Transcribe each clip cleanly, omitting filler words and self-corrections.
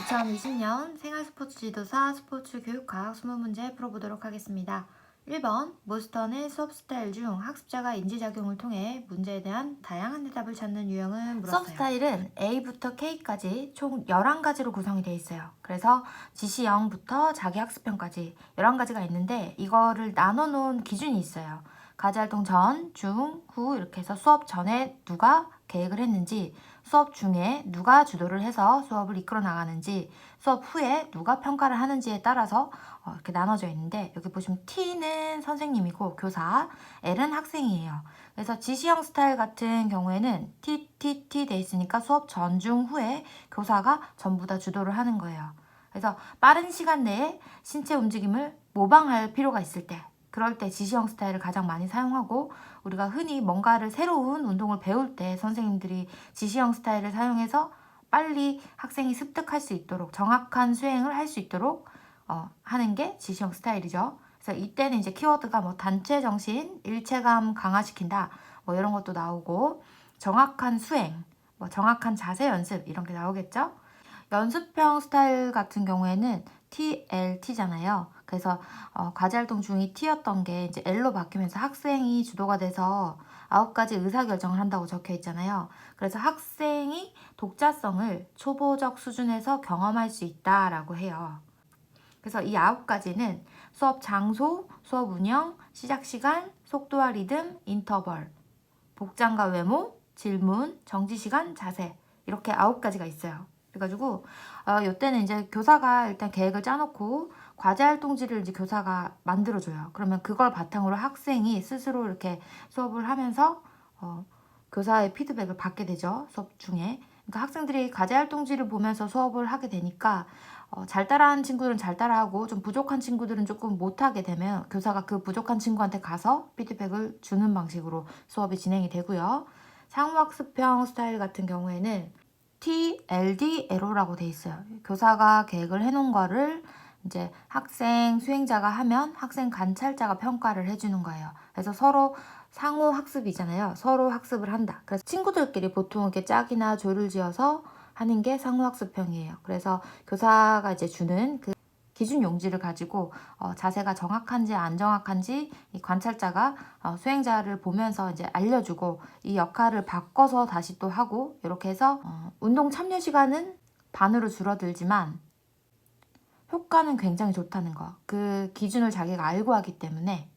2020년 생활스포츠 지도사 스포츠 교육학 20문제 풀어보도록 하겠습니다. 1번 모스턴의 수업 스타일 중 학습자가 인지작용을 통해 문제에 대한 다양한 대답을 찾는 유형은 물었어요. 수업 스타일은 A부터 K까지 총 11가지로 구성이 되어 있어요. 그래서 지시형부터 자기학습형까지 11가지가 있는데 이거를 나눠 놓은 기준이 있어요. 과제활동 전, 중, 후 이렇게 해서 수업 전에 누가 계획을 했는지, 수업 중에 누가 주도를 해서 수업을 이끌어 나가는지, 수업 후에 누가 평가를 하는지에 따라서 이렇게 나눠져 있는데, 여기 보시면 T는 선생님이고 교사, L은 학생이에요. 그래서 지시형 스타일 같은 경우에는 T 돼 있으니까 수업 전, 중, 후에 교사가 전부 다 주도를 하는 거예요. 그래서 빠른 시간 내에 신체 움직임을 모방할 필요가 있을 때, 그럴 때 지시형 스타일을 가장 많이 사용하고, 우리가 흔히 뭔가를 새로운 운동을 배울 때 선생님들이 지시형 스타일을 사용해서 빨리 학생이 습득할 수 있도록, 정확한 수행을 할 수 있도록 하는 게 지시형 스타일이죠. 그래서 이때는 이제 키워드가 뭐 단체 정신, 일체감 강화시킨다, 뭐 이런 것도 나오고, 정확한 수행, 뭐 정확한 자세 연습 이런 게 나오겠죠. 연습형 스타일 같은 경우에는 TLT잖아요. 그래서 과제활동 중이 T였던 게 이제 L로 바뀌면서 학생이 주도가 돼서 9가지 의사결정을 한다고 적혀 있잖아요. 그래서 학생이 독자성을 초보적 수준에서 경험할 수 있다라고 해요. 그래서 이 9가지는 수업 장소, 수업 운영, 시작 시간, 속도와 리듬, 인터벌, 복장과 외모, 질문, 정지 시간, 자세 이렇게 9가지가 있어요. 그래가지고 이때는 이제 교사가 일단 계획을 짜놓고 과제 활동지를 이제 교사가 만들어줘요. 그러면 그걸 바탕으로 학생이 스스로 이렇게 수업을 하면서 교사의 피드백을 받게 되죠. 수업 중에. 그러니까 학생들이 과제 활동지를 보면서 수업을 하게 되니까 잘 따라하는 친구들은 잘 따라하고 좀 부족한 친구들은 조금 못하게 되면 교사가 그 부족한 친구한테 가서 피드백을 주는 방식으로 수업이 진행이 되고요. 상호학습형 스타일 같은 경우에는 TLD 에로라고 돼 있어요. 교사가 계획을 해놓은 거를 이제 학생 수행자가 하면 학생 관찰자가 평가를 해주는 거예요. 그래서 서로 상호 학습이잖아요. 서로 학습을 한다. 그래서 친구들끼리 보통 이렇게 짝이나 조를 지어서 하는 게 상호 학습형이에요. 그래서 교사가 이제 주는 그 기준 용지를 가지고 자세가 정확한지 안 정확한지 이 관찰자가 수행자를 보면서 이제 알려주고 이 역할을 바꿔서 다시 또 하고 이렇게 해서 운동 참여 시간은 반으로 줄어들지만 효과는 굉장히 좋다는 거. 그 기준을 자기가 알고 하기 때문에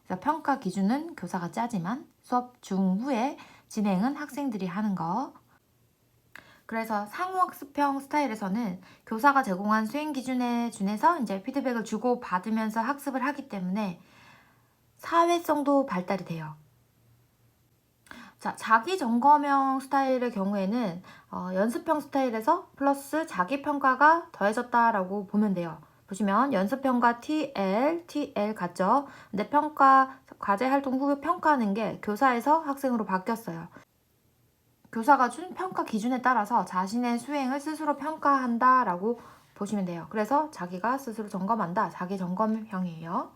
그래서 평가 기준은 교사가 짜지만 수업 중후에 진행은 학생들이 하는 거. 그래서 상호학습형 스타일에서는 교사가 제공한 수행 기준에 준해서 이제 피드백을 주고 받으면서 학습을 하기 때문에 사회성도 발달이 돼요. 자, 자기 점검형 스타일의 경우에는 연습형 스타일에서 플러스 자기 평가가 더해졌다라고 보면 돼요. 보시면 연습형과 TL 같죠? 근데 평가, 과제 활동 후 평가하는 게 교사에서 학생으로 바뀌었어요. 교사가 준 평가 기준에 따라서 자신의 수행을 스스로 평가한다라고 보시면 돼요. 그래서 자기가 스스로 점검한다. 자기 점검형이에요.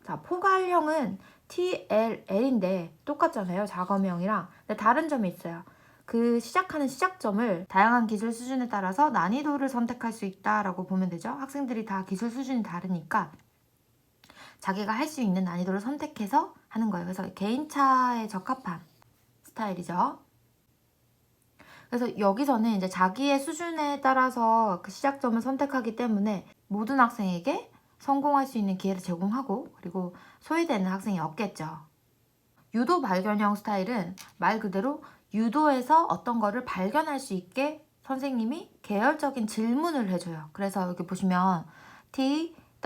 자, 포괄형은 TLL인데 똑같잖아요. 작업형이랑. 근데 다른 점이 있어요. 그 시작하는 시작점을 다양한 기술 수준에 따라서 난이도를 선택할 수 있다라고 보면 되죠. 학생들이 다 기술 수준이 다르니까 자기가 할 수 있는 난이도를 선택해서 하는 거예요. 그래서 개인차에 적합한 스타일이죠. 그래서 여기서는 이제 자기의 수준에 따라서 그 시작점을 선택하기 때문에 모든 학생에게 성공할 수 있는 기회를 제공하고 그리고 소외되는 학생이 없겠죠. 유도 발견형 스타일은 말 그대로 유도에서 어떤 거를 발견할 수 있게 선생님이 계열적인 질문을 해줘요. 그래서 여기 보시면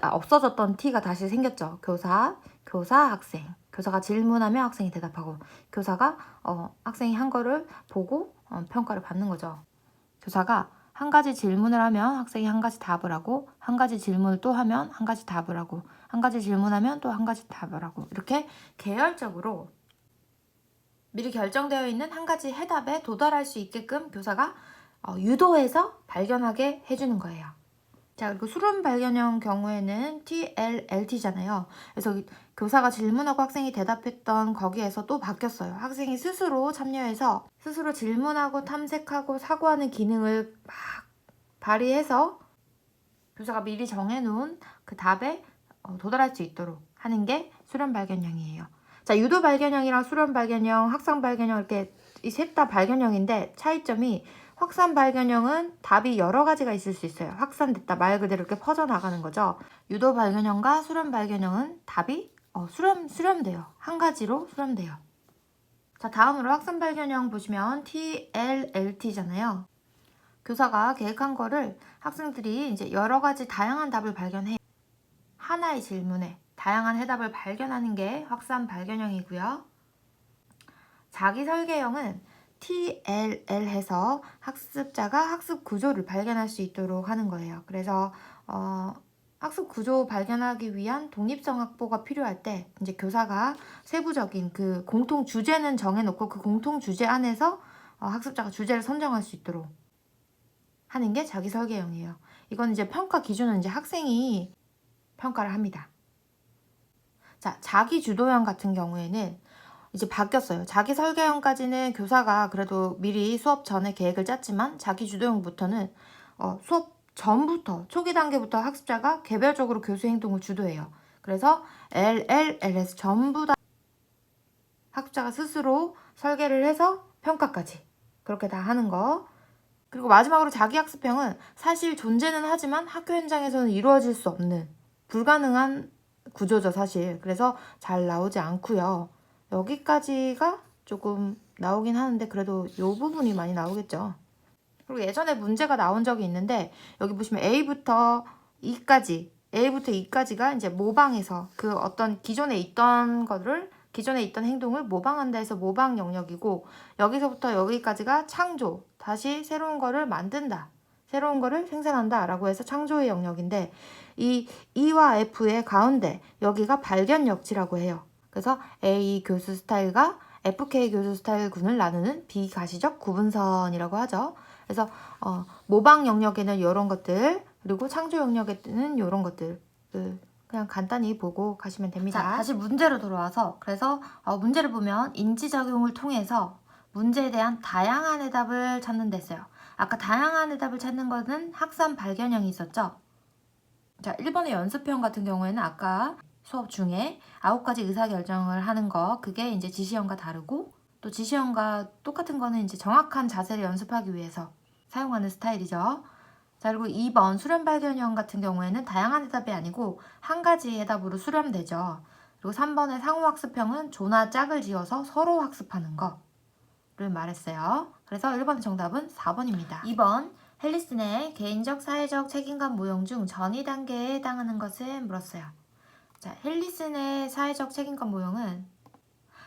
없어졌던 T가 다시 생겼죠. 교사, 학생. 교사가 질문하면 학생이 대답하고 교사가 학생이 한 거를 보고 평가를 받는 거죠. 교사가 한 가지 질문을 하면 학생이 한 가지 답을 하고 한 가지 질문을 또 하면 한 가지 답을 하고 한 가지 질문하면 또 한 가지 답을 하고 이렇게 계열적으로 미리 결정되어 있는 한 가지 해답에 도달할 수 있게끔 교사가 유도해서 발견하게 해주는 거예요. 자, 그리고 수론 발견형 경우에는 TLLT잖아요. 그래서 교사가 질문하고 학생이 대답했던 거기에서 또 바뀌었어요. 학생이 스스로 참여해서 스스로 질문하고 탐색하고 사고하는 기능을 막 발휘해서 교사가 미리 정해놓은 그 답에 도달할 수 있도록 하는 게 수련 발견형이에요. 자, 유도 발견형이랑 수련 발견형, 확산 발견형 이렇게 이 셋 다 발견형인데 차이점이 확산 발견형은 답이 여러 가지가 있을 수 있어요. 확산됐다 말 그대로 이렇게 퍼져나가는 거죠. 유도 발견형과 수련 발견형은 답이 수렴돼요. 한 가지로 수렴돼요. 자, 다음으로 확산 발견형 보시면 TLLT잖아요. 교사가 계획한 거를 학생들이 이제 여러 가지 다양한 답을 발견해 하나의 질문에 다양한 해답을 발견하는 게 확산 발견형이고요. 자기 설계형은 TLL해서 학습자가 학습 구조를 발견할 수 있도록 하는 거예요. 그래서 학습 구조 발견하기 위한 독립성 확보가 필요할 때 이제 교사가 세부적인 그 공통 주제는 정해놓고 그 공통 주제 안에서 학습자가 주제를 선정할 수 있도록 하는 게 자기 설계형이에요. 이건 이제 평가 기준은 이제 학생이 평가를 합니다. 자, 자기 주도형 같은 경우에는 이제 바뀌었어요. 자기 설계형까지는 교사가 그래도 미리 수업 전에 계획을 짰지만 자기 주도형부터는 수업 전부터 초기 단계부터 학습자가 개별적으로 교수 행동을 주도해요. 그래서 LLLS 전부 다 학습자가 스스로 설계를 해서 평가까지 그렇게 다 하는 거. 그리고 마지막으로 자기학습형은 사실 존재는 하지만 학교 현장에서는 이루어질 수 없는 불가능한 구조죠, 사실. 그래서 잘 나오지 않고요. 여기까지가 조금 나오긴 하는데 그래도 이 부분이 많이 나오겠죠. 그리고 예전에 문제가 나온 적이 있는데 여기 보시면 A부터 E까지가 이제 모방해서 그 어떤 기존에 있던 행동을 모방한다 해서 모방 영역이고, 여기서부터 여기까지가 창조, 다시 새로운 거를 만든다, 새로운 거를 생산한다 라고 해서 창조의 영역인데, 이 E와 F의 가운데 여기가 발견 역지라고 해요. 그래서 A 교수 스타일과 FK 교수 스타일군을 나누는 비가시적 구분선이라고 하죠. 그래서 모방 영역에는 이런 것들, 그리고 창조 영역에는 이런 것들 그냥 간단히 보고 가시면 됩니다. 자, 다시 문제로 돌아와서 그래서 문제를 보면 인지작용을 통해서 문제에 대한 다양한 해답을 찾는 데 써요. 아까 다양한 해답을 찾는 거는 학산 발견형이 있었죠. 자, 1번의 연습형 같은 경우에는 아까 수업 중에 9가지 의사결정을 하는 거, 그게 이제 지시형과 다르고, 또 지시형과 똑같은 거는 이제 정확한 자세를 연습하기 위해서 사용하는 스타일이죠. 자, 그리고 2번 수렴 발견형 같은 경우에는 다양한 해답이 아니고 한 가지 해답으로 수렴되죠. 그리고 3번의 상호학습형은 조나 짝을 지어서 서로 학습하는 거를 말했어요. 그래서 1번 정답은 4번입니다. 2번 헬리슨의 개인적 사회적 책임감 모형 중 전이 단계에 해당하는 것을 물었어요. 자, 헬리슨의 사회적 책임감 모형은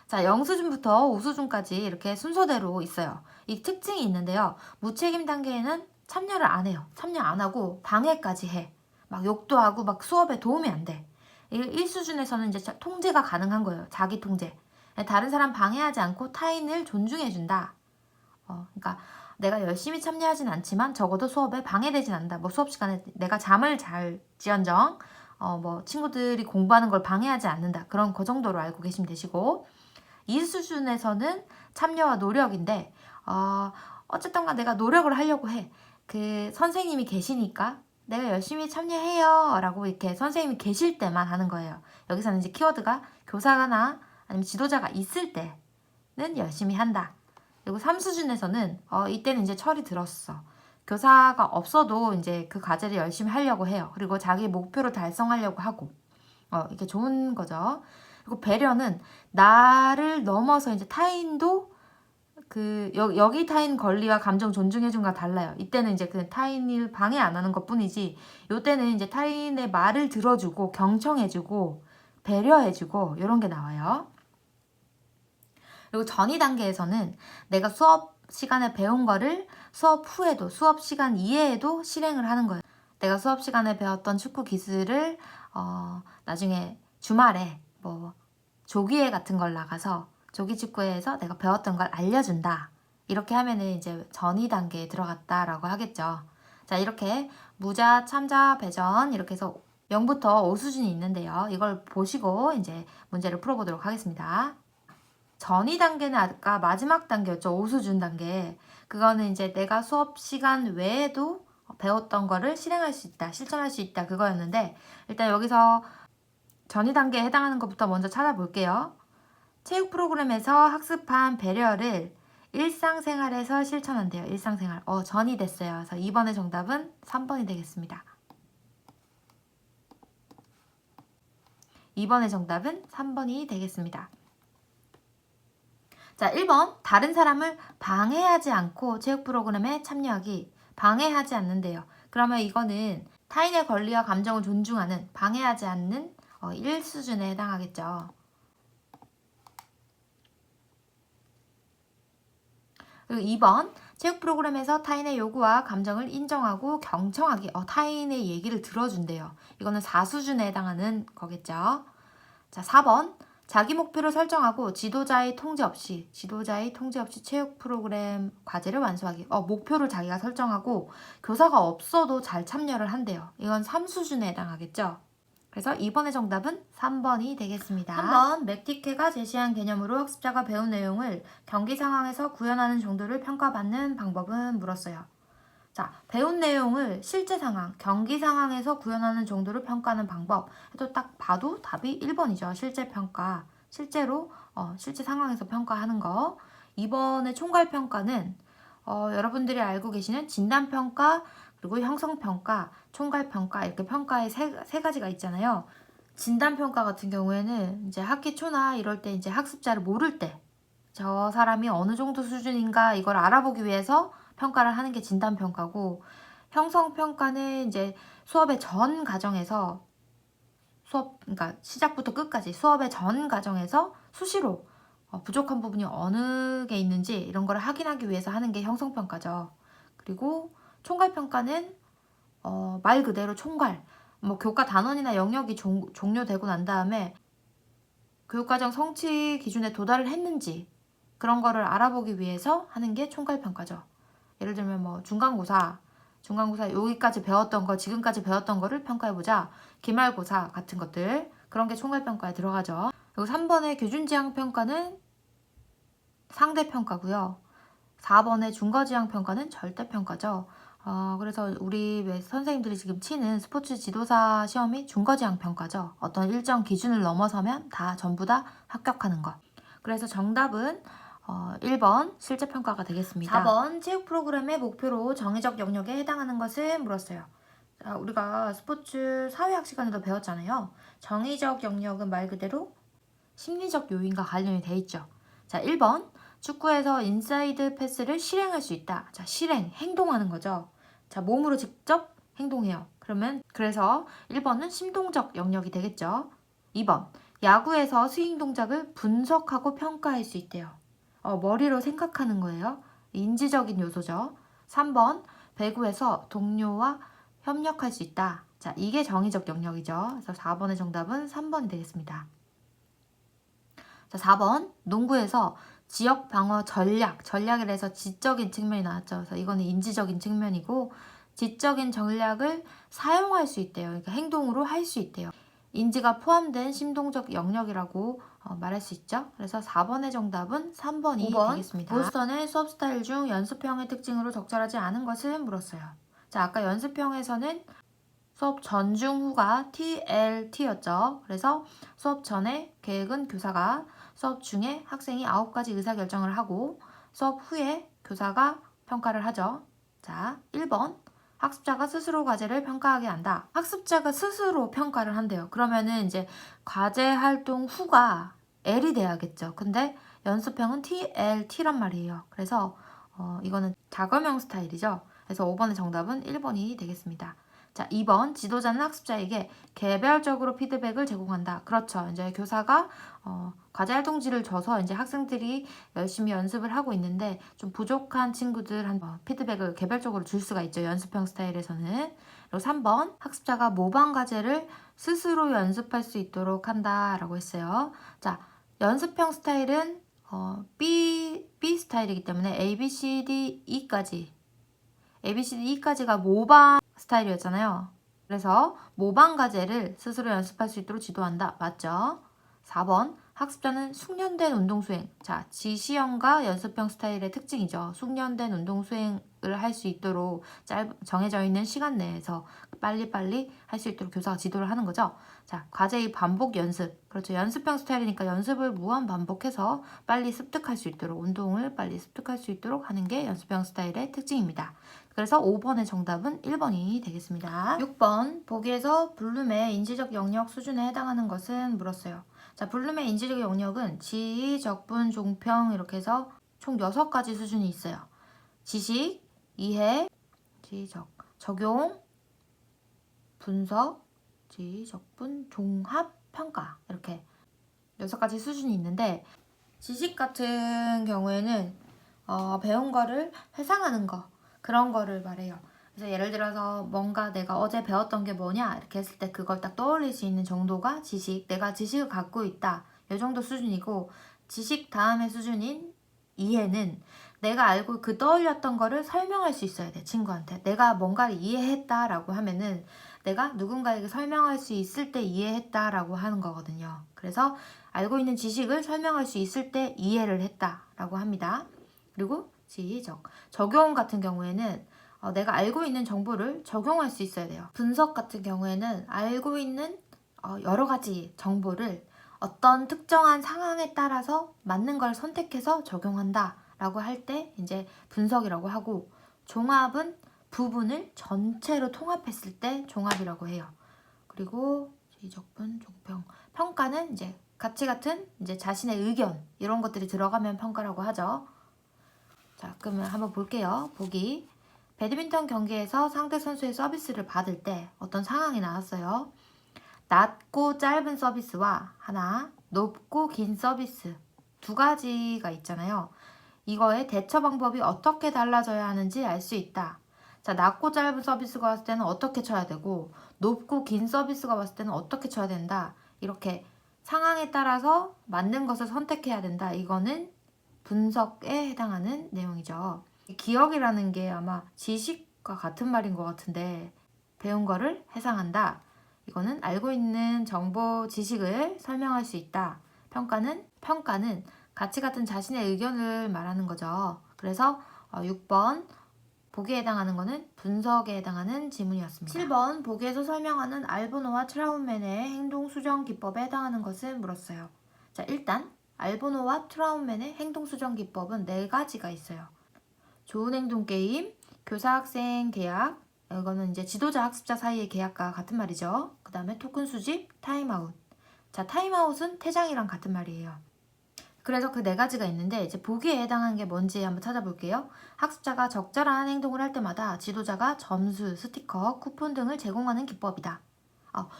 0수준부터 5수준까지 이렇게 순서대로 있어요. 이 특징이 있는데요. 무책임 단계에는 참여를 안 해요. 참여 안 하고 방해까지 해. 막 욕도 하고 막 수업에 도움이 안 돼. 1수준에서는 이제 통제가 가능한 거예요. 자기 통제. 다른 사람 방해하지 않고 타인을 존중해준다. 그러니까 내가 열심히 참여하진 않지만 적어도 수업에 방해되진 않는다. 뭐 수업 시간에 내가 잠을 잘 지언정 뭐 친구들이 공부하는 걸 방해하지 않는다. 그런 그 정도로 알고 계시면 되시고, 이 수준에서는 참여와 노력인데 어쨌든 내가 노력을 하려고 해. 그 선생님이 계시니까 내가 열심히 참여해요 라고 이렇게 선생님이 계실 때만 하는 거예요. 여기서는 이제 키워드가 교사나 아니면 지도자가 있을 때는 열심히 한다. 그리고 3수준에서는 이때는 이제 철이 들었어. 교사가 없어도 이제 그 과제를 열심히 하려고 해요. 그리고 자기 목표를 달성하려고 하고 이게 좋은 거죠. 그리고 배려는 나를 넘어서 이제 타인도 여기 타인 권리와 감정 존중해준과 달라요. 이때는 이제 그 타인을 방해 안 하는 것 뿐이지, 요때는 이제 타인의 말을 들어주고 경청해주고 배려해주고 이런 게 나와요. 그리고 전이 단계에서는 내가 수업 시간에 배운 거를 수업 후에도, 수업 시간 이외에도 실행을 하는 거예요. 내가 수업 시간에 배웠던 축구 기술을 나중에 주말에 뭐 조기회 같은 걸 나가서 조기 축구회에서 내가 배웠던 걸 알려준다. 이렇게 하면은 이제 전이 단계에 들어갔다라고 하겠죠. 자, 이렇게 무자, 참자, 배전 이렇게 해서 0부터 5수준이 있는데요. 이걸 보시고 이제 문제를 풀어보도록 하겠습니다. 전이 단계는 아까 마지막 단계였죠. 5수준 단계. 그거는 이제 내가 수업 시간 외에도 배웠던 거를 실행할 수 있다, 실천할 수 있다 그거였는데 일단 여기서 전이 단계에 해당하는 것부터 먼저 찾아볼게요. 체육 프로그램에서 학습한 배려를 일상생활에서 실천한대요. 일상생활. 전이 됐어요. 그래서 2번의 정답은 3번이 되겠습니다. 2번의 정답은 3번이 되겠습니다. 자, 1번. 다른 사람을 방해하지 않고 체육 프로그램에 참여하기. 방해하지 않는데요. 그러면 이거는 타인의 권리와 감정을 존중하는, 방해하지 않는 1 수준에 해당하겠죠. 그리고 2번. 체육 프로그램에서 타인의 요구와 감정을 인정하고 경청하기. 타인의 얘기를 들어준대요. 이거는 4 수준에 해당하는 거겠죠. 자, 4번. 자기 목표를 설정하고 지도자의 통제 없이 체육 프로그램 과제를 완수하기. 목표를 자기가 설정하고 교사가 없어도 잘 참여를 한대요. 이건 3 수준에 해당하겠죠. 그래서 2번의 정답은 3번이 되겠습니다. 3번. 맥티케가 제시한 개념으로 학습자가 배운 내용을 경기 상황에서 구현하는 정도를 평가받는 방법은 물었어요. 자, 배운 내용을 실제 상황, 경기 상황에서 구현하는 정도를 평가하는 방법. 또 딱 봐도 답이 1번이죠. 실제 평가. 실제로 실제 상황에서 평가하는 거. 2번의 총괄평가는 여러분들이 알고 계시는 진단평가, 그리고 형성평가, 총괄평가 이렇게 평가의 세 가지가 있잖아요. 진단평가 같은 경우에는 이제 학기 초나 이럴 때 이제 학습자를 모를 때 저 사람이 어느 정도 수준인가 이걸 알아보기 위해서 평가를 하는 게 진단평가고, 형성평가는 이제 수업의 전 과정에서 그러니까 시작부터 끝까지 수업의 전 과정에서 수시로 부족한 부분이 어느 게 있는지 이런 걸 확인하기 위해서 하는 게 형성평가죠. 그리고 총괄평가는 말 그대로 총괄, 교과 단원이나 영역이 종료되고 난 다음에 교육과정 성취 기준에 도달을 했는지 그런 거를 알아보기 위해서 하는 게 총괄평가죠. 예를 들면 중간고사 여기까지 배웠던 거, 지금까지 배웠던 거를 평가해보자. 기말고사 같은 것들, 그런 게 총괄평가에 들어가죠. 그리고 3번의 교준지향평가는 상대평가고요. 4번의 중거지향평가는 절대평가죠. 그래서 우리 선생님들이 지금 치는 스포츠 지도사 시험이 중거지향평가죠. 어떤 일정 기준을 넘어서면 전부 다 합격하는 것. 그래서 정답은 1번 실제평가가 되겠습니다. 4번 체육 프로그램의 목표로 정의적 영역에 해당하는 것을 물었어요. 자, 우리가 스포츠 사회학 시간에도 배웠잖아요. 정의적 영역은 말 그대로 심리적 요인과 관련이 돼 있죠. 자, 1번 축구에서 인사이드 패스를 실행할 수 있다. 자, 행동하는 거죠. 자, 몸으로 직접 행동해요. 그래서 1번은 심동적 영역이 되겠죠. 2번 야구에서 스윙 동작을 분석하고 평가할 수 있대요. 머리로 생각하는 거예요. 인지적인 요소죠. 3번 배구에서 동료와 협력할 수 있다. 자, 이게 정의적 영역이죠. 그래서 4번의 정답은 3번이 되겠습니다. 자, 4번 농구에서 지역 방어 전략이라서 지적인 측면이 나왔죠. 그래서 이거는 인지적인 측면이고, 지적인 전략을 사용할 수 있대요. 그러니까 행동으로 할 수 있대요. 인지가 포함된 심동적 영역이라고 말할 수 있죠. 그래서 4번의 정답은 3번이 5번, 되겠습니다. 보스턴의 수업 스타일 중 연습형의 특징으로 적절하지 않은 것을 물었어요. 자, 아까 연습형에서는 수업 전, 중, 후가 TLT였죠. 그래서 수업 전에 계획은 교사가, 수업 중에 학생이 9가지 의사결정을 하고, 수업 후에 교사가 평가를 하죠. 자, 1번 학습자가 스스로 과제를 평가하게 한다. 학습자가 스스로 평가를 한대요. 그러면은 이제 과제 활동 후가 L이 돼야겠죠. 근데 연습형은 TLT란 말이에요. 그래서 이거는 자거명 스타일이죠. 그래서 5번의 정답은 1번이 되겠습니다. 자, 2번 지도자는 학습자에게 개별적으로 피드백을 제공한다. 그렇죠. 이제 교사가 과제 활동지를 줘서 이제 학생들이 열심히 연습을 하고 있는데 좀 부족한 친구들한테 피드백을 개별적으로 줄 수가 있죠. 연습형 스타일에서는. 그리고 3번 학습자가 모방 과제를 스스로 연습할 수 있도록 한다라고 했어요. 자, 연습형 스타일은 B 스타일이기 때문에 A, B, C, D, E까지가 모방 스타일이었잖아요. 그래서 모방 과제를 스스로 연습할 수 있도록 지도한다. 맞죠? 4번 학습자는 숙련된 운동 수행. 자, 지시형과 연습형 스타일의 특징이죠. 숙련된 운동 수행을 할 수 있도록 정해져 있는 시간 내에서 빨리빨리 할 수 있도록 교사가 지도를 하는 거죠. 자, 과제의 반복 연습. 그렇죠. 연습형 스타일이니까 연습을 무한 반복해서 빨리 습득할 수 있도록, 운동을 빨리 습득할 수 있도록 하는 게 연습형 스타일의 특징입니다. 그래서 5번의 정답은 1번이 되겠습니다. 6번, 보기에서 블룸의 인지적 영역 수준에 해당하는 것은 물었어요. 자, 블룸의 인지적 영역은 지, 적분, 종평 이렇게 해서 총 6가지 수준이 있어요. 지식, 이해, 지적, 적용, 분석, 지적분, 종합, 평가 이렇게 6가지 수준이 있는데 지식 같은 경우에는 배운 거를 회상하는 거 그런 거를 말해요. 그래서 예를 들어서 뭔가 내가 어제 배웠던 게 뭐냐 이렇게 했을 때 그걸 딱 떠올릴 수 있는 정도가 지식, 내가 지식을 갖고 있다 이 정도 수준이고 지식 다음의 수준인 이해는 내가 알고 그 떠올렸던 거를 설명할 수 있어야 돼. 친구한테 내가 뭔가를 이해했다라고 하면은 내가 누군가에게 설명할 수 있을 때 이해했다라고 하는 거거든요. 그래서 알고 있는 지식을 설명할 수 있을 때 이해를 했다라고 합니다. 그리고 지적, 적용 같은 경우에는 내가 알고 있는 정보를 적용할 수 있어야 돼요. 분석 같은 경우에는 알고 있는 여러 가지 정보를 어떤 특정한 상황에 따라서 맞는 걸 선택해서 적용한다 라고 할 때 이제 분석이라고 하고, 종합은 부분을 전체로 통합했을 때 종합이라고 해요. 그리고 지적분, 종평, 평가는 이제 가치 같은 이제 자신의 의견 이런 것들이 들어가면 평가라고 하죠. 자, 그러면 한번 볼게요. 보기. 배드민턴 경기에서 상대 선수의 서비스를 받을 때 어떤 상황이 나왔어요. 낮고 짧은 서비스와 하나, 높고 긴 서비스 2가지가 있잖아요. 이거의 대처 방법이 어떻게 달라져야 하는지 알 수 있다. 자, 낮고 짧은 서비스가 왔을 때는 어떻게 쳐야 되고 높고 긴 서비스가 왔을 때는 어떻게 쳐야 된다. 이렇게 상황에 따라서 맞는 것을 선택해야 된다. 이거는 분석에 해당하는 내용이죠. 기억이라는 게 아마 지식과 같은 말인 것 같은데 배운 거를 해상한다. 이거는 알고 있는 정보, 지식을 설명할 수 있다. 평가는 가치 같은 자신의 의견을 말하는 거죠. 그래서 6번 보기에 해당하는 거는 분석에 해당하는 지문이었습니다. 7번 보기에서 설명하는 알보노와 트라운맨의 행동 수정 기법에 해당하는 것은 물었어요. 자, 일단 알보노와 트라운맨의 행동 수정 기법은 4가지가 있어요. 좋은 행동 게임, 교사 학생 계약, 이거는 이제 지도자 학습자 사이의 계약과 같은 말이죠. 그 다음에 토큰 수집, 타임아웃. 자, 타임아웃은 퇴장이랑 같은 말이에요. 그래서 그 4가지가 있는데 이제 보기에 해당하는 게 뭔지 한번 찾아볼게요. 학습자가 적절한 행동을 할 때마다 지도자가 점수, 스티커, 쿠폰 등을 제공하는 기법이다.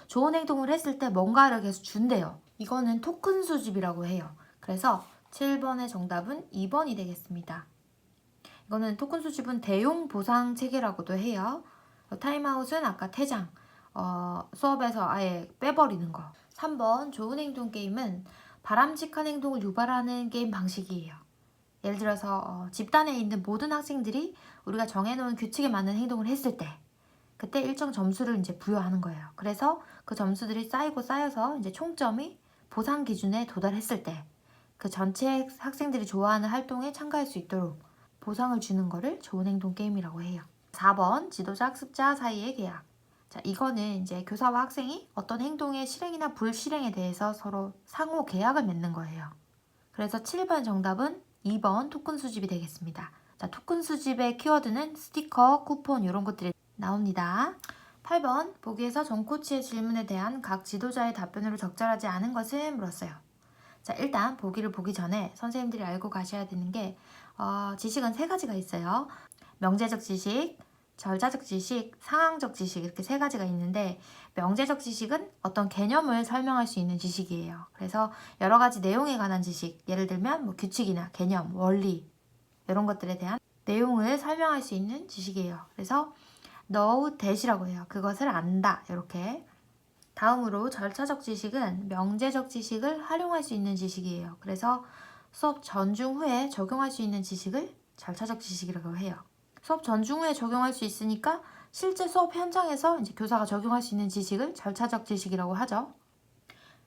좋은 행동을 했을 때 뭔가를 계속 준대요. 이거는 토큰 수집이라고 해요. 그래서 7번의 정답은 2번이 되겠습니다. 이거는 토큰 수집은 대용 보상 체계라고도 해요. 타임아웃은 아까 퇴장, 수업에서 아예 빼버리는 거. 3번 좋은 행동 게임은 바람직한 행동을 유발하는 게임 방식이에요. 예를 들어서 집단에 있는 모든 학생들이 우리가 정해놓은 규칙에 맞는 행동을 했을 때 그때 일정 점수를 이제 부여하는 거예요. 그래서 그 점수들이 쌓이고 쌓여서 이제 총점이 보상 기준에 도달했을 때 그 전체 학생들이 좋아하는 활동에 참가할 수 있도록 보상을 주는 거를 좋은 행동 게임이라고 해요. 4번 지도자 학습자 사이의 계약. 자, 이거는 이제 교사와 학생이 어떤 행동의 실행이나 불실행에 대해서 서로 상호 계약을 맺는 거예요. 그래서 7번 정답은 2번 토큰 수집이 되겠습니다. 자, 토큰 수집의 키워드는 스티커, 쿠폰 이런 것들이 나옵니다. 8번 보기에서 전 코치의 질문에 대한 각 지도자의 답변으로 적절하지 않은 것을 물었어요. 자, 일단 보기를 보기 전에 선생님들이 알고 가셔야 되는 게 지식은 3가지가 있어요. 명제적 지식, 절차적 지식, 상황적 지식 이렇게 3가지가 있는데 명제적 지식은 어떤 개념을 설명할 수 있는 지식이에요. 그래서 여러 가지 내용에 관한 지식, 예를 들면 뭐 규칙이나 개념, 원리 이런 것들에 대한 내용을 설명할 수 있는 지식이에요. 그래서 know that이라고 해요. 그것을 안다 이렇게. 다음으로 절차적 지식은 명제적 지식을 활용할 수 있는 지식이에요. 그래서 수업 전중 후에 적용할 수 있는 지식을 절차적 지식이라고 해요. 수업 전중 후에 적용할 수 있으니까 실제 수업 현장에서 이제 교사가 적용할 수 있는 지식을 절차적 지식이라고 하죠.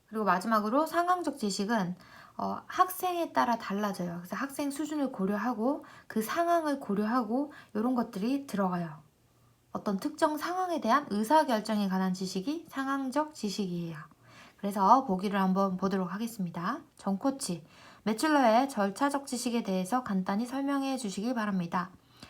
그리고 마지막으로 상황적 지식은 학생에 따라 달라져요. 그래서 학생 수준을 고려하고 그 상황을 고려하고 이런 것들이 들어가요. 어떤 특정 상황에 대한 의사결정에 관한 지식이 상황적 지식이에요. 그래서 보기를 한번 보도록 하겠습니다. 정코치, 매출러의 절차적 지식에 대해서 간단히 설명해 주시기 바랍니다.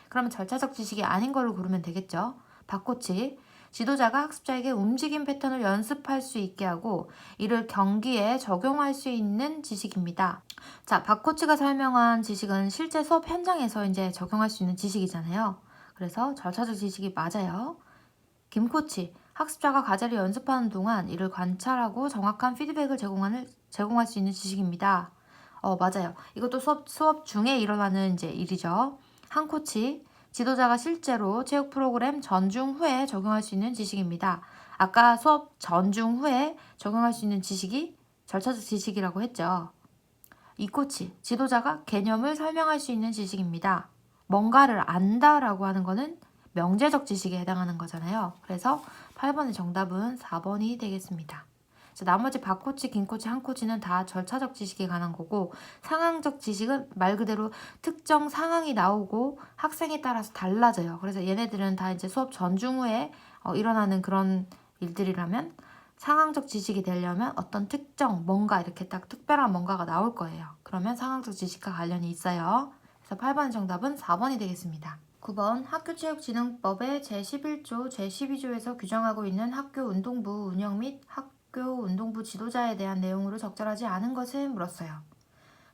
그러면 절차적 지식이 아닌 걸로 고르면 되겠죠. 박코치, 지도자가 학습자에게 움직임 패턴을 연습할 수 있게 하고 이를 경기에 적용할 수 있는 지식입니다. 자, 박코치가 설명한 지식은 실제 수업 현장에서 이제 적용할 수 있는 지식이잖아요. 그래서 절차적 지식이 맞아요. 김코치, 학습자가 과제를 연습하는 동안 이를 관찰하고 정확한 피드백을 제공할 수 있는 지식입니다. 맞아요. 이것도 수업 중에 일어나는 이제 일이죠. 한코치, 지도자가 실제로 체육 프로그램 전중 후에 적용할 수 있는 지식입니다. 아까 수업 전중 후에 적용할 수 있는 지식이 절차적 지식이라고 했죠. 이코치, 지도자가 개념을 설명할 수 있는 지식입니다. 뭔가를 안다라고 하는 거는 명제적 지식에 해당하는 거잖아요. 그래서 8번의 정답은 4번이 되겠습니다. 자, 나머지 박코치, 김코치, 한코치는 다 절차적 지식에 관한 거고 상황적 지식은 말 그대로 특정 상황이 나오고 학생에 따라서 달라져요. 그래서 얘네들은 다 이제 수업 전중 후에 일어나는 그런 일들이라면 상황적 지식이 되려면 어떤 특정 뭔가 이렇게 딱 특별한 뭔가가 나올 거예요. 그러면 상황적 지식과 관련이 있어요. 그래서 8번 정답은 4번이 되겠습니다. 9번 학교체육진흥법의 제11조, 제12조에서 규정하고 있는 학교 운동부 운영 및 학교 운동부 지도자에 대한 내용으로 적절하지 않은 것을 물었어요.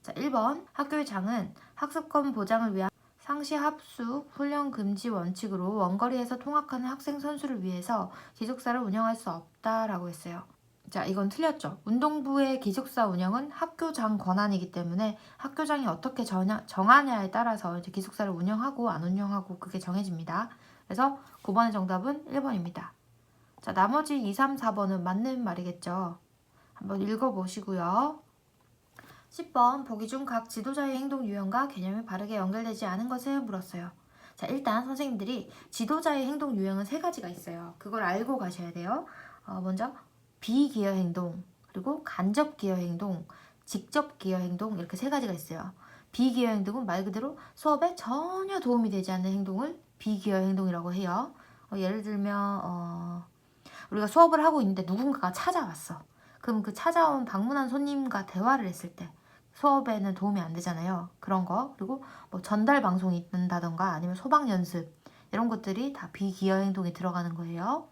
자, 1번 학교의 장은 학습권 보장을 위한 상시 합숙 훈련 금지 원칙으로 원거리에서 통학하는 학생 선수를 위해서 기숙사를 운영할 수 없다라고 했어요. 자, 이건 틀렸죠. 운동부의 기숙사 운영은 학교장 권한이기 때문에 학교장이 어떻게 정하냐에 따라서 이제 기숙사를 운영하고 안 운영하고 그게 정해집니다. 그래서 9번의 정답은 1번입니다. 자, 나머지 2, 3, 4번은 맞는 말이겠죠. 한번 읽어보시고요. 10번 보기 중 각 지도자의 행동 유형과 개념이 바르게 연결되지 않은 것을 물었어요. 자, 일단 선생님들이 지도자의 행동 유형은 3가지가 있어요. 그걸 알고 가셔야 돼요. 먼저 비기여 행동, 그리고 간접 기여 행동, 직접 기여 행동 이렇게 3가지가 있어요. 비기여 행동은 말 그대로 수업에 전혀 도움이 되지 않는 행동을 비기여 행동이라고 해요. 예를 들면 우리가 수업을 하고 있는데 누군가가 찾아왔어. 그럼 그 찾아온 방문한 손님과 대화를 했을 때 수업에는 도움이 안 되잖아요. 그런 거. 그리고 뭐 전달 방송이 있는다던가 아니면 소방 연습 이런 것들이 다 비기여 행동에 들어가는 거예요.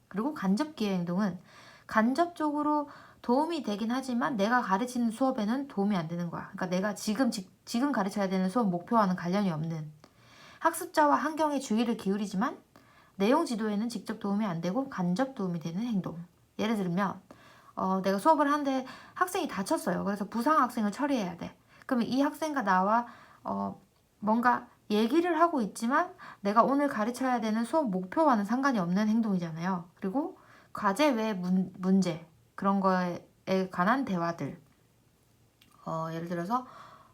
그리고 간접 기여 행동은 간접적으로 도움이 되긴 하지만 내가 가르치는 수업에는 도움이 안 되는 거야. 그러니까 내가 지금 가르쳐야 되는 수업 목표와는 관련이 없는 학습자와 환경에 주의를 기울이지만 내용 지도에는 직접 도움이 안 되고 간접 도움이 되는 행동. 예를 들면 내가 수업을 하는데 학생이 다쳤어요. 그래서 부상 학생을 처리해야 돼. 그러면 이 학생과 나와 뭔가 얘기를 하고 있지만 내가 오늘 가르쳐야 되는 수업 목표와는 상관이 없는 행동이잖아요. 그리고 과제 외 문제 그런 거에 관한 대화들. 예를 들어서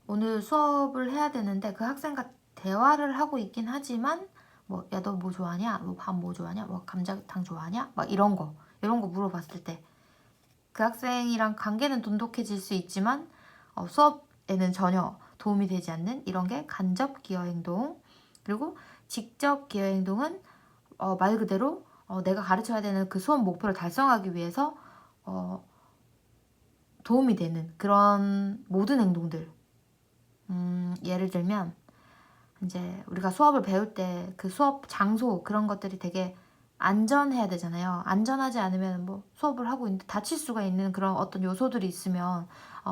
오늘 수업을 해야 되는데 그 학생과 대화를 하고 있긴 하지만 뭐 야 너 뭐 좋아하냐? 뭐 밥 뭐 좋아하냐? 뭐 감자탕 좋아하냐? 막 이런 거 물어봤을 때 그 학생이랑 관계는 돈독해질 수 있지만 수업에는 전혀 도움이 되지 않는 이런 게 간접 기여 행동. 그리고 직접 기여 행동은 말 그대로 내가 가르쳐야 되는 그 수업 목표를 달성하기 위해서 도움이 되는 그런 모든 행동들. 예를 들면 이제 우리가 수업을 배울 때 그 수업 장소 그런 것들이 되게 안전해야 되잖아요. 안전하지 않으면 뭐 수업을 하고 있는데 다칠 수가 있는 그런 어떤 요소들이 있으면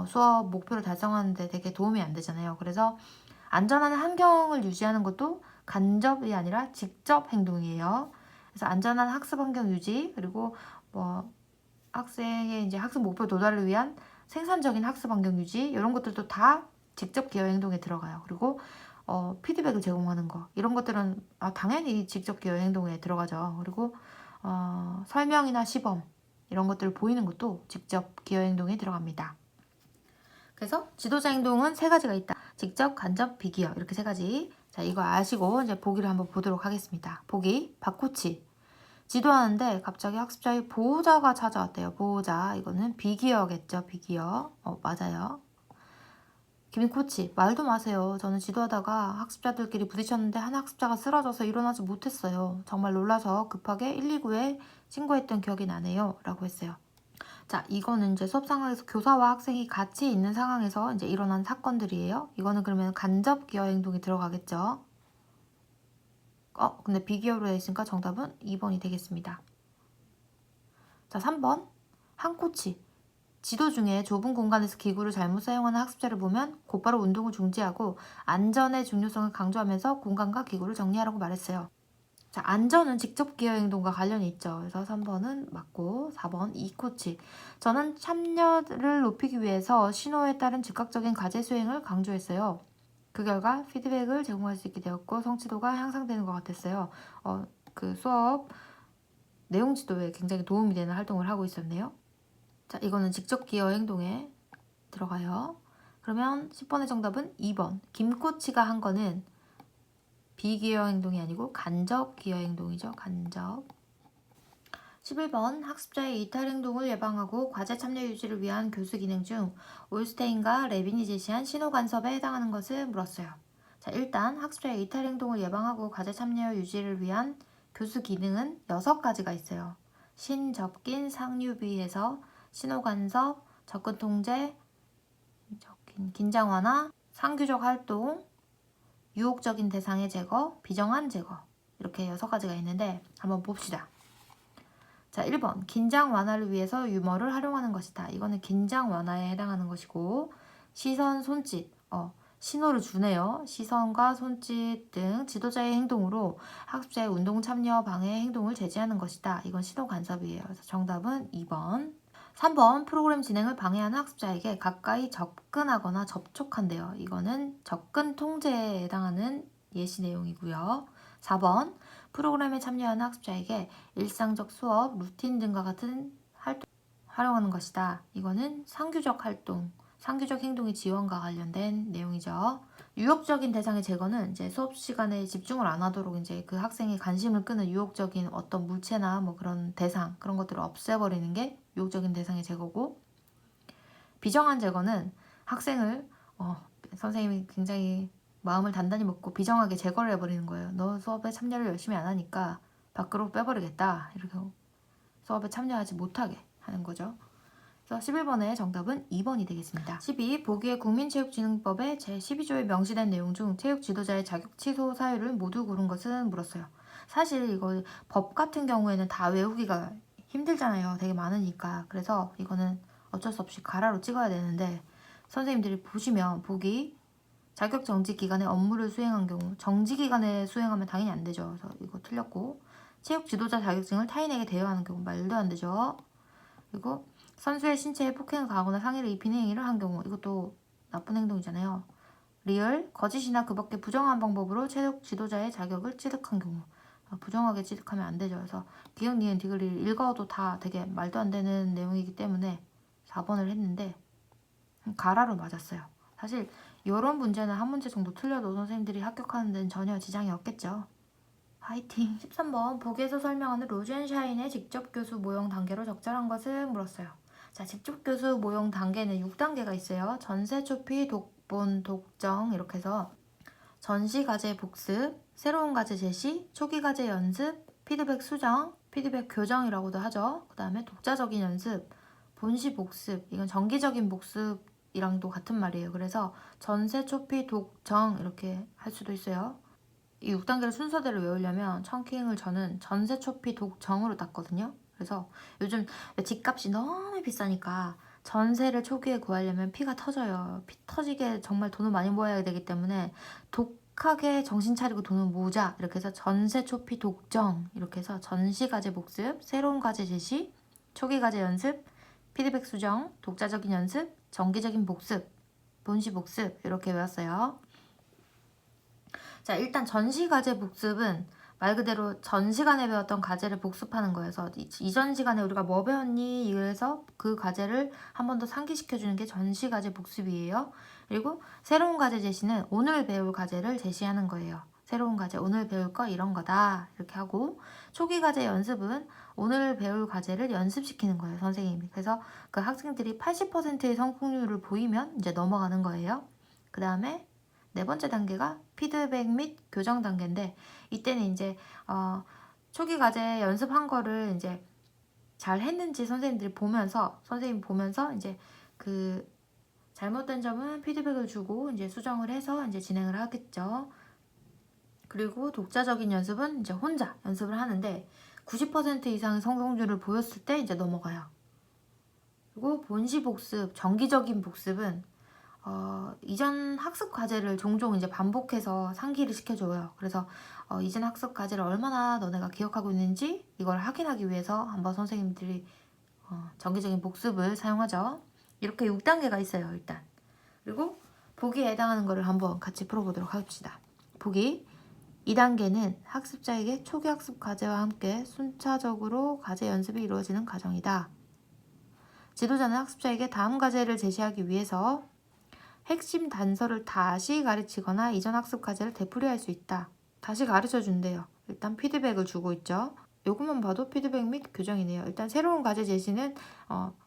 수업 목표를 달성하는데 되게 도움이 안 되잖아요. 그래서 안전한 환경을 유지하는 것도 간접이 아니라 직접 행동이에요. 그래서 안전한 학습 환경 유지 그리고 뭐 학생의 이제 학습 목표 도달을 위한 생산적인 학습 환경 유지 이런 것들도 다 직접 기여 행동에 들어가요. 그리고 피드백을 제공하는 거 이런 것들은 당연히 직접 기여 행동에 들어가죠. 그리고 설명이나 시범 이런 것들을 보이는 것도 직접 기여 행동에 들어갑니다. 그래서 지도자 행동은 3가지가 있다. 직접, 간접, 비기여 이렇게 3가지. 자, 이거 아시고 이제 보기를 한번 보도록 하겠습니다. 보기 박코치 지도하는데 갑자기 학습자의 보호자가 찾아왔대요. 보호자 이거는 비기여겠죠. 비기여 맞아요. 김코치, 말도 마세요. 저는 지도하다가 학습자들끼리 부딪혔는데 한 학습자가 쓰러져서 일어나지 못했어요. 정말 놀라서 급하게 119에 신고했던 기억이 나네요. 라고 했어요. 자, 이거는 이제 수업 상황에서 교사와 학생이 같이 있는 상황에서 이제 일어난 사건들이에요. 이거는 그러면 간접 기여 행동이 들어가겠죠. 근데 비기어로 되어 있으니까 정답은 2번이 되겠습니다. 자, 3번. 한 코치. 지도 중에 좁은 공간에서 기구를 잘못 사용하는 학습자를 보면 곧바로 운동을 중지하고 안전의 중요성을 강조하면서 공간과 기구를 정리하라고 말했어요. 자, 안전은 직접 기여 행동과 관련이 있죠. 그래서 3번은 맞고 4번 이 코치. 저는 참여를 높이기 위해서 신호에 따른 즉각적인 과제 수행을 강조했어요. 그 결과 피드백을 제공할 수 있게 되었고 성취도가 향상되는 것 같았어요. 그 수업 내용 지도에 굉장히 도움이 되는 활동을 하고 있었네요. 자, 이거는 직접 기여 행동에 들어가요. 그러면 10번의 정답은 2번. 김코치가 한 거는 비기여 행동이 아니고 간접 기여 행동이죠. 간접. 11번. 학습자의 이탈 행동을 예방하고 과제 참여 유지를 위한 교수 기능 중 올스테인과 레빈이 제시한 신호 간섭에 해당하는 것을 물었어요. 자, 일단 학습자의 이탈 행동을 예방하고 과제 참여 유지를 위한 교수 기능은 6가지가 있어요. 신접긴 상유비에서 신호 간섭, 접근 통제, 긴장 완화, 상규적 활동, 유혹적인 대상의 제거, 비정한 제거, 이렇게 6가지가 있는데 한번 봅시다. 자, 1번. 긴장 완화를 위해서 유머를 활용하는 것이다. 이거는 긴장 완화에 해당하는 것이고, 시선, 손짓, 신호를 주네요. 시선과 손짓 등 지도자의 행동으로 학습자의 운동 참여 방해 행동을 제지하는 것이다. 이건 신호 간섭이에요. 그래서 정답은 2번. 3번. 프로그램 진행을 방해하는 학습자에게 가까이 접근하거나 접촉한대요. 이거는 접근 통제에 해당하는 예시 내용이고요. 4번. 프로그램에 참여하는 학습자에게 일상적 수업, 루틴 등과 같은 활동 활용하는 것이다. 이거는 상규적 활동, 상규적 행동의 지원과 관련된 내용이죠. 유혹적인 대상의 제거는 이제 수업 시간에 집중을 안 하도록 이제 그 학생의 관심을 끄는 유혹적인 어떤 물체나 뭐 그런 대상, 그런 것들을 없애버리는 게 유혹적인 대상의 제거고, 비정한 제거는 학생을 선생님이 굉장히 마음을 단단히 먹고 비정하게 제거를 해버리는 거예요. 너 수업에 참여를 열심히 안 하니까 밖으로 빼버리겠다. 이렇게 수업에 참여하지 못하게 하는 거죠. 그래서 11번의 정답은 2번이 되겠습니다. 12. 보기에 국민체육진흥법의 제12조에 명시된 내용 중 체육 지도자의 자격 취소 사유를 모두 고른 것은 물었어요. 사실 이거 법 같은 경우에는 다 외우기가 힘들잖아요. 되게 많으니까. 그래서 이거는 어쩔 수 없이 가라로 찍어야 되는데, 선생님들이 보시면 보기 자격 정지 기간에 업무를 수행한 경우, 정지 기간에 수행하면 당연히 안 되죠. 그래서 이거 틀렸고, 체육 지도자 자격증을 타인에게 대여하는 경우 말도 안 되죠. 그리고 선수의 신체에 폭행을 가하거나 상해를 입히는 행위를 한 경우, 이것도 나쁜 행동이잖아요. 리얼, 거짓이나 그 밖에 부정한 방법으로 체육 지도자의 자격을 취득한 경우, 부정하게 취득하면 안 되죠. 그래서 기억, 니은, 디귿을 읽어도 다 되게 말도 안 되는 내용이기 때문에 4번을 했는데 가라로 맞았어요. 사실 이런 문제는 한 문제 정도 틀려도 선생님들이 합격하는 데는 전혀 지장이 없겠죠. 화이팅! 13번. 보기에서 설명하는 로젠샤인의 직접 교수 모형 단계로 적절한 것을 물었어요. 자, 직접 교수 모형 단계는 6단계가 있어요. 전세, 초피, 독본, 독정 이렇게 해서 전시 과제 복습, 새로운 과제 제시, 초기 과제 연습, 피드백 수정, 피드백 교정이라고도 하죠. 그 다음에 독자적인 연습, 본시 복습, 이건 정기적인 복습이랑도 같은 말이에요. 그래서 전세, 초피, 독정 이렇게 할 수도 있어요. 이 6단계를 순서대로 외우려면 청킹을 저는 전세, 초피, 독정으로 땄거든요. 그래서 요즘 집값이 너무 비싸니까 전세를 초기에 구하려면 피가 터져요. 피 터지게 정말 돈을 많이 모아야 되기 때문에 독하게 정신 차리고 돈을 모으자. 이렇게 해서 전세, 초피, 독정 이렇게 해서 전시과제 복습, 새로운 과제 제시, 초기 과제 연습, 피드백 수정, 독자적인 연습, 정기적인 복습, 본시 복습 이렇게 외웠어요. 자, 일단 전시과제 복습은 말 그대로 전 시간에 배웠던 과제를 복습하는 거여서 이전 시간에 우리가 뭐 배웠니? 이래서 그 과제를 한 번 더 상기시켜주는 게 전시과제 복습이에요. 그리고 새로운 과제 제시는 오늘 배울 과제를 제시하는 거예요. 새로운 과제, 오늘 배울 거 이런 거다 이렇게 하고, 초기 과제 연습은 오늘 배울 과제를 연습시키는 거예요, 선생님이. 그래서 그 학생들이 80%의 성공률을 보이면 이제 넘어가는 거예요. 그 다음에 네 번째 단계가 피드백 및 교정 단계인데, 이때는 이제 초기 과제 연습한 거를 이제 잘 했는지 선생님 보면서 이제 그 잘못된 점은 피드백을 주고 이제 수정을 해서 이제 진행을 하겠죠. 그리고 독자적인 연습은 이제 혼자 연습을 하는데 90% 이상의 성공률을 보였을 때 이제 넘어가요. 그리고 본시 복습, 정기적인 복습은 이전 학습 과제를 종종 이제 반복해서 상기를 시켜줘요. 그래서 이전 학습 과제를 얼마나 너네가 기억하고 있는지 이걸 확인하기 위해서 한번 선생님들이 정기적인 복습을 사용하죠. 이렇게 6단계가 있어요, 일단. 그리고 보기에 해당하는 거를 한번 같이 풀어보도록 합시다. 보기 2단계는 학습자에게 초기 학습 과제와 함께 순차적으로 과제 연습이 이루어지는 과정이다. 지도자는 학습자에게 다음 과제를 제시하기 위해서 핵심 단서를 다시 가르치거나 이전 학습 과제를 되풀이할 수 있다. 다시 가르쳐 준대요. 일단 피드백을 주고 있죠. 요것만 봐도 피드백 및 교정이네요. 일단 새로운 과제 제시는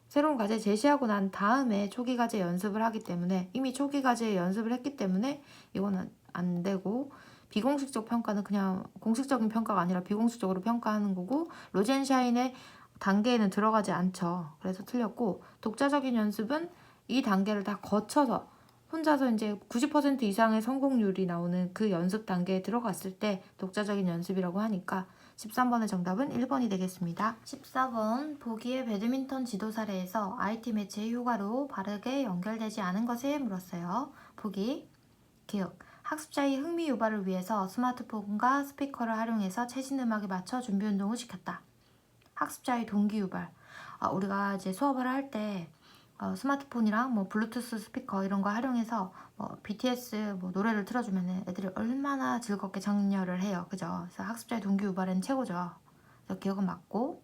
새로운 과제 제시하고 난 다음에 초기 과제 연습을 하기 때문에, 이미 초기 과제 연습을 했기 때문에 이거는 안 되고, 비공식적 평가는 그냥 공식적인 평가가 아니라 비공식적으로 평가하는 거고, 로젠샤인의 단계에는 들어가지 않죠. 그래서 틀렸고, 독자적인 연습은 이 단계를 다 거쳐서 혼자서 이제 90% 이상의 성공률이 나오는 그 연습 단계에 들어갔을 때 독자적인 연습이라고 하니까 13번의 정답은 1번이 되겠습니다. 14번, 보기의 배드민턴 지도 사례에서 IT 매체의 효과로 바르게 연결되지 않은 것을 물었어요. 보기, 기억, 학습자의 흥미 유발을 위해서 스마트폰과 스피커를 활용해서 최신 음악에 맞춰 준비 운동을 시켰다. 학습자의 동기 유발, 우리가 이제 수업을 할 때 스마트폰이랑 뭐 블루투스 스피커 이런 거 활용해서 BTS 노래를 틀어주면 애들이 얼마나 즐겁게 장렬을 해요. 그죠? 그래서 학습자의 동기 유발은 최고죠. 그래서 기억은 맞고,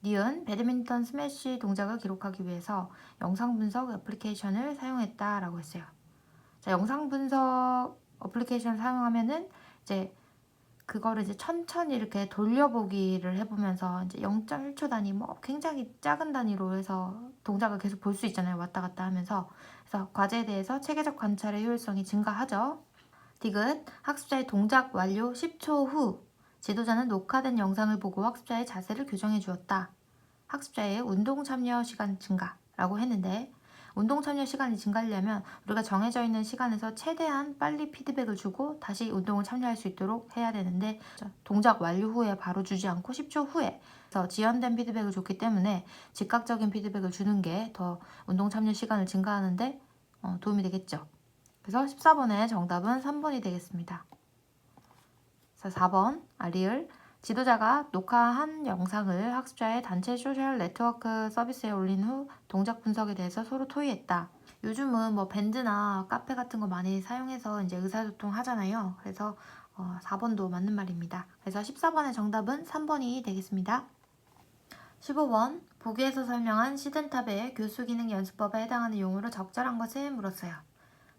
니은 배드민턴 스매시 동작을 기록하기 위해서 영상 분석 애플리케이션을 사용했다라고 했어요. 자, 영상 분석 애플리케이션 사용하면은 이제 그거를 이제 천천히 이렇게 돌려보기를 해보면서 이제 0.1초 단위 굉장히 작은 단위로 해서 동작을 계속 볼 수 있잖아요. 왔다 갔다 하면서. 그래서 과제에 대해서 체계적 관찰의 효율성이 증가하죠. 디귿, 학습자의 동작 완료 10초 후 지도자는 녹화된 영상을 보고 학습자의 자세를 교정해 주었다. 학습자의 운동 참여 시간 증가라고 했는데, 운동 참여 시간이 증가하려면 우리가 정해져 있는 시간에서 최대한 빨리 피드백을 주고 다시 운동을 참여할 수 있도록 해야 되는데, 동작 완료 후에 바로 주지 않고 10초 후에 지연된 피드백을 줬기 때문에 즉각적인 피드백을 주는 게 더 운동 참여 시간을 증가하는데 도움이 되겠죠. 그래서 14번의 정답은 3번이 되겠습니다. 4번, 리을. 지도자가 녹화한 영상을 학습자의 단체 소셜 네트워크 서비스에 올린 후 동작 분석에 대해서 서로 토의했다. 요즘은 밴드나 카페 같은 거 많이 사용해서 이제 의사소통 하잖아요. 그래서 4번도 맞는 말입니다. 그래서 14번의 정답은 3번이 되겠습니다. 15번, 보기에서 설명한 시든탑의 교수 기능 연습법에 해당하는 용어로 적절한 것을 물었어요.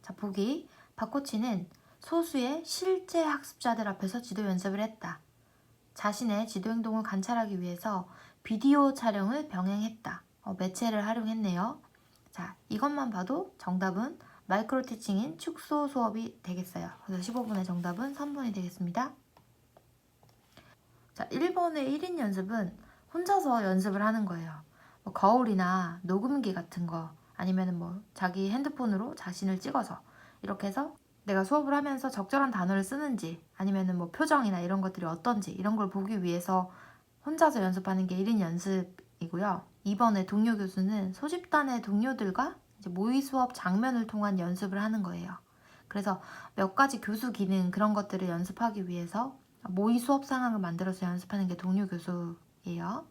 자, 보기, 박코치는 소수의 실제 학습자들 앞에서 지도 연습을 했다. 자신의 지도 행동을 관찰하기 위해서 비디오 촬영을 병행했다. 매체를 활용했네요. 자, 이것만 봐도 정답은 마이크로 티칭인 축소 수업이 되겠어요. 그래서 15번의 정답은 3번이 되겠습니다. 자, 1번의 1인 연습은 혼자서 연습을 하는 거예요. 거울이나 녹음기 같은 거, 아니면 자기 핸드폰으로 자신을 찍어서 이렇게 해서 내가 수업을 하면서 적절한 단어를 쓰는지, 아니면 표정이나 이런 것들이 어떤지 이런 걸 보기 위해서 혼자서 연습하는 게 1인 연습이고요. 2번의 동료 교수는 소집단의 동료들과 이제 모의 수업 장면을 통한 연습을 하는 거예요. 그래서 몇 가지 교수 기능 그런 것들을 연습하기 위해서 모의 수업 상황을 만들어서 연습하는 게 동료 교수예요.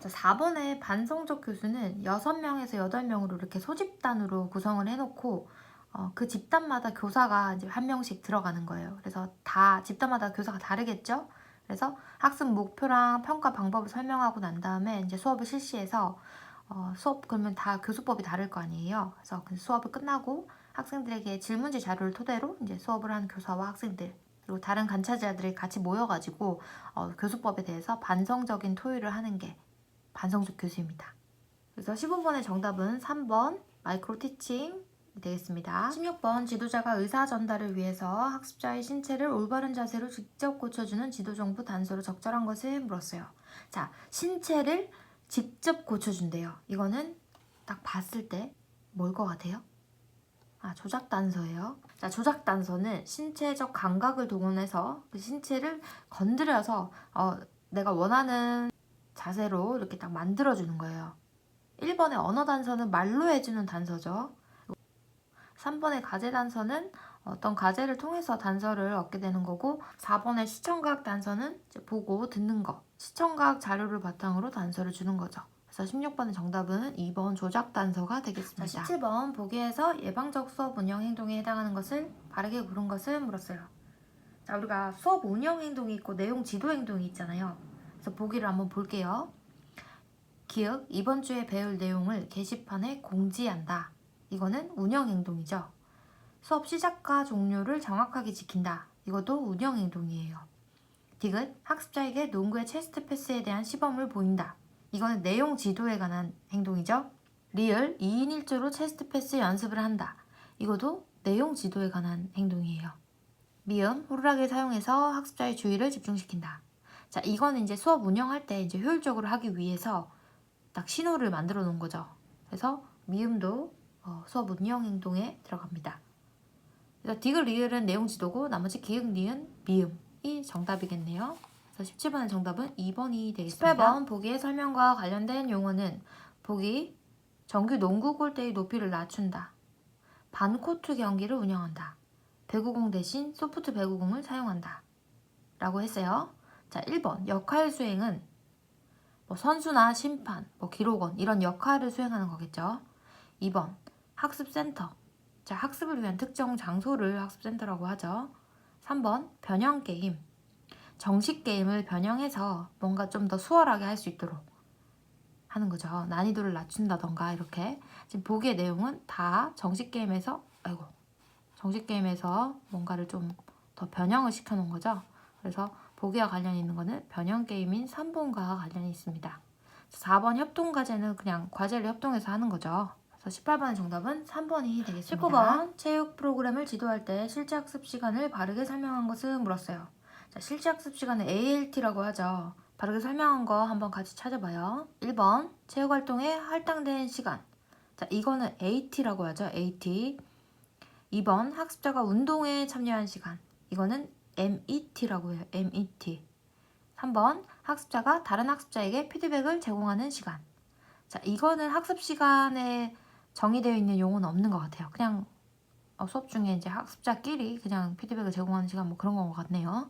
자, 4번의 반성적 교수는 6명에서 8명으로 이렇게 소집단으로 구성을 해놓고 그 집단마다 교사가 이제 한 명씩 들어가는 거예요. 그래서 다 집단마다 교사가 다르겠죠? 그래서 학습 목표랑 평가 방법을 설명하고 난 다음에 이제 수업을 실시해서 수업 그러면 다 교수법이 다를 거 아니에요. 그래서 그 수업이 끝나고 학생들에게 질문지 자료를 토대로 이제 수업을 하는 교사와 학생들 그리고 다른 관찰자들이 같이 모여가지고 교수법에 대해서 반성적인 토의를 하는 게 반성적 교수입니다. 그래서 15번의 정답은 3번 마이크로 티칭 되겠습니다. 16번 지도자가 의사 전달을 위해서 학습자의 신체를 올바른 자세로 직접 고쳐주는 지도정보 단서로 적절한 것을 물었어요. 자, 신체를 직접 고쳐준대요. 이거는 딱 봤을 때 뭘 것 같아요? 조작 단서예요. 자, 조작 단서는 신체적 감각을 동원해서 그 신체를 건드려서 내가 원하는 자세로 이렇게 딱 만들어주는 거예요. 1번의 언어 단서는 말로 해주는 단서죠. 3번의 과제 단서는 어떤 과제를 통해서 단서를 얻게 되는 거고, 4번의 시청각 단서는 이제 보고 듣는 거, 시청각 자료를 바탕으로 단서를 주는 거죠. 그래서 16번의 정답은 2번 조작 단서가 되겠습니다. 자, 17번 보기에서 예방적 수업 운영 행동에 해당하는 것을 바르게 고른 것을 물었어요. 자, 우리가 수업 운영 행동이 있고 내용 지도 행동이 있잖아요. 그래서 보기를 한번 볼게요. 기억, 이번 주에 배울 내용을 게시판에 공지한다. 이거는 운영 행동이죠. 수업 시작과 종료를 정확하게 지킨다. 이것도 운영 행동이에요. 디귿, 학습자에게 농구의 체스트 패스에 대한 시범을 보인다. 이거는 내용 지도에 관한 행동이죠. 리을, 2인 1조로 체스트 패스 연습을 한다. 이것도 내용 지도에 관한 행동이에요. 미음, 호루라기를 사용해서 학습자의 주의를 집중시킨다. 자, 이거는 이제 수업 운영할 때 이제 효율적으로 하기 위해서 딱 신호를 만들어 놓은 거죠. 그래서 미음도 수업 운영 행동에 들어갑니다. 그래서 디귿, 리을은 내용 지도고 나머지 기역, 니은, 미음이 정답이겠네요. 그래서 17번의 정답은 2번이 되겠습니다. 18번 보기의 설명과 관련된 용어는 보기, 정규 농구 골대의 높이를 낮춘다. 반코트 경기를 운영한다. 배구공 대신 소프트 배구공을 사용한다. 라고 했어요. 자, 1번 역할 수행은 선수나 심판, 기록원 이런 역할을 수행하는 거겠죠. 2번 학습센터. 자, 학습을 위한 특정 장소를 학습센터라고 하죠. 3번 변형 게임. 정식 게임을 변형해서 뭔가 좀 더 수월하게 할 수 있도록 하는 거죠. 난이도를 낮춘다던가 이렇게. 지금 보기의 내용은 다 정식 게임에서 뭔가를 좀 더 변형을 시켜놓은 거죠. 그래서 보기와 관련이 있는 거는 변형 게임인 3번과 관련이 있습니다. 4번 협동 과제는 그냥 과제를 협동해서 하는 거죠. 그래서 18번의 정답은 3번이 되겠습니다. 19번 체육 프로그램을 지도할 때 실제 학습 시간을 바르게 설명한 것을 물었어요. 자, 실제 학습 시간은 ALT라고 하죠. 바르게 설명한 거 한번 같이 찾아봐요. 1번 체육활동에 할당된 시간. 자, 이거는 AT라고 하죠. AT. 2번 학습자가 운동에 참여한 시간. 이거는 MET라고 해요. MET. 3번 학습자가 다른 학습자에게 피드백을 제공하는 시간. 자, 이거는 학습 시간에 정의되어 있는 용어는 없는 것 같아요. 그냥 수업 중에 이제 학습자끼리 그냥 피드백을 제공하는 시간 그런 것 같네요.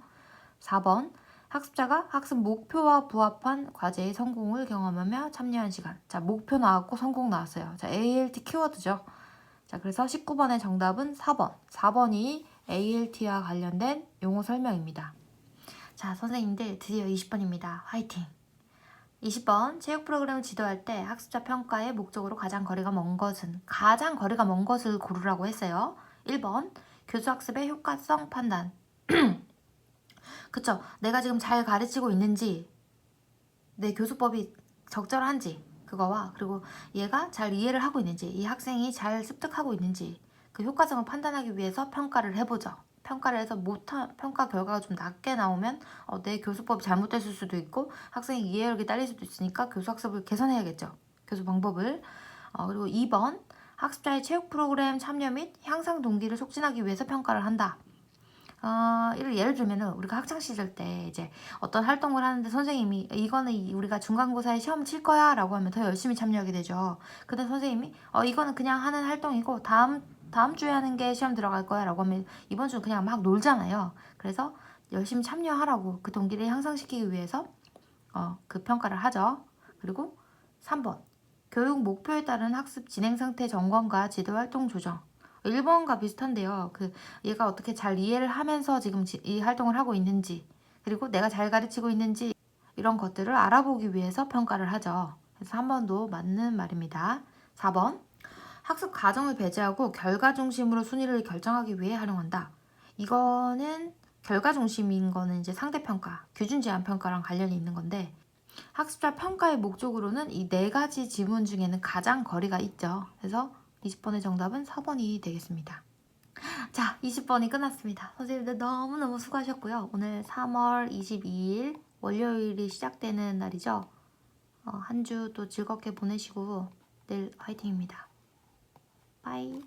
4번 학습자가 학습 목표와 부합한 과제의 성공을 경험하며 참여한 시간. 자, 목표 나왔고 성공 나왔어요. 자, ALT 키워드죠. 자, 그래서 19번의 정답은 4번. 4번이 ALT와 관련된 용어 설명입니다. 자, 선생님들 드디어 20번입니다. 화이팅! 20번 체육 프로그램을 지도할 때 학습자 평가의 목적으로 가장 거리가 먼 것을 고르라고 했어요. 1번 교수 학습의 효과성 판단. 그쵸? 내가 지금 잘 가르치고 있는지, 내 교수법이 적절한지 그거와, 그리고 얘가 잘 이해를 하고 있는지, 이 학생이 잘 습득하고 있는지 그 효과성을 판단하기 위해서 평가를 해보죠. 평가를 해서 평가 결과가 좀 낮게 나오면 내 교수법이 잘못됐을 수도 있고 학생의 이해력이 딸릴 수도 있으니까 교수 학습을 개선해야겠죠. 교수 방법을. 그리고 2번 학습자의 체육 프로그램 참여 및 향상 동기를 촉진하기 위해서 평가를 한다. 예를 들면은 우리가 학창 시절 때 이제 어떤 활동을 하는데 선생님이 이거는 우리가 중간고사에 시험 칠 거야 라고 하면 더 열심히 참여하게 되죠. 근데 선생님이 이거는 그냥 하는 활동이고 다음 주에 하는 게 시험 들어갈 거야 라고 하면 이번 주는 그냥 막 놀잖아요. 그래서 열심히 참여하라고 그 동기를 향상시키기 위해서 그 평가를 하죠. 그리고 3번 교육 목표에 따른 학습 진행 상태 점검과 지도 활동 조정. 1번과 비슷한데요. 얘가 어떻게 잘 이해를 하면서 지금 이 활동을 하고 있는지, 그리고 내가 잘 가르치고 있는지 이런 것들을 알아보기 위해서 평가를 하죠. 그래서 3번도 맞는 말입니다. 4번 학습 과정을 배제하고 결과 중심으로 순위를 결정하기 위해 활용한다. 이거는 결과 중심인 거는 이제 상대평가, 규준 제한 평가랑 관련이 있는 건데, 학습자 평가의 목적으로는 이 4가지 지문 중에는 가장 거리가 있죠. 그래서 20번의 정답은 4번이 되겠습니다. 자, 20번이 끝났습니다. 선생님들 너무너무 수고하셨고요. 오늘 3월 22일 월요일이 시작되는 날이죠. 한 주 또 즐겁게 보내시고 내일 화이팅입니다. 빠이.